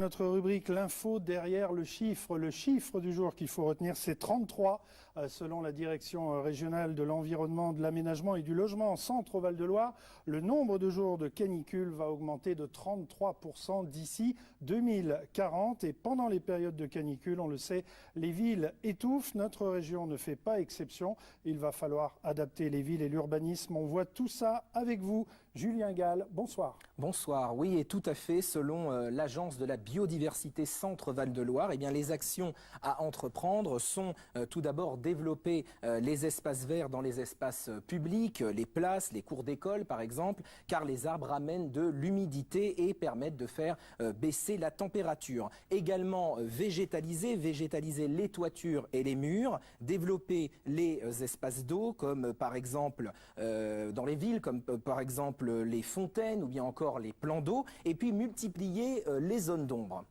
Notre rubrique l'info derrière le chiffre du jour qu'il faut retenir, c'est 33 selon la direction régionale de l'environnement, de l'aménagement et du logement en Centre Val-de-Loire. Le nombre de jours de canicule va augmenter de 33% d'ici 2040 et pendant les périodes de canicule, on le sait, les villes étouffent. Notre région ne fait pas exception. Il va falloir adapter les villes et l'urbanisme. On voit tout ça avec vous. Julien Gall, bonsoir. Bonsoir, oui, et tout à fait, selon l'agence de la biodiversité Centre Val-de-Loire, eh bien, les actions à entreprendre sont tout d'abord développer les espaces verts dans les espaces publics, les places, les cours d'école par exemple, car les arbres amènent de l'humidité et permettent de faire baisser la température. Également végétaliser les toitures et les murs, développer les espaces d'eau comme par exemple dans les villes, comme par exemple les fontaines ou bien encore les plans d'eau, et puis multiplier les zones d'ombre.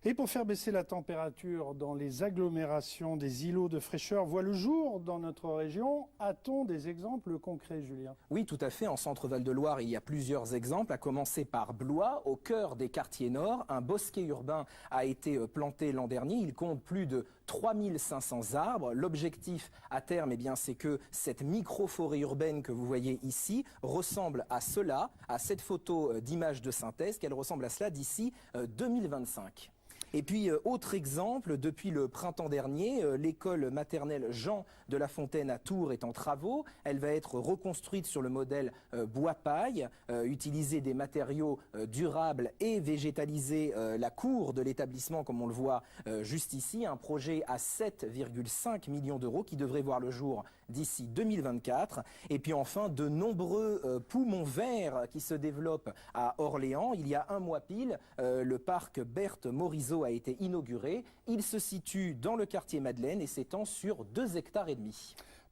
Et pour faire baisser la température dans les agglomérations, des îlots de fraîcheur voient le jour dans notre région. A-t-on des exemples concrets, Julien? Oui, tout à fait. En Centre Val-de-Loire, il y a plusieurs exemples, à commencer par Blois, au cœur des quartiers nord. Un bosquet urbain a été planté l'an dernier. Il compte plus de 3500 arbres. L'objectif à terme, eh bien, c'est que cette micro-forêt urbaine que vous voyez ici ressemble à cela, à cette photo d'image de synthèse, qu'elle ressemble à cela d'ici 2025. Et puis, autre exemple, depuis le printemps dernier, l'école maternelle Jean de La Fontaine à Tours est en travaux. Elle va être reconstruite sur le modèle bois-paille, utiliser des matériaux durables et végétaliser la cour de l'établissement, comme on le voit juste ici. Un projet à 7,5 millions d'euros qui devrait voir le jour d'ici 2024. Et puis enfin, de nombreux poumons verts qui se développent à Orléans. Il y a un mois pile, le parc Berthe Morisot a été inauguré. Il se situe dans le quartier Madeleine et s'étend sur 2,5 hectares.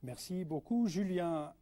Merci beaucoup, Julien.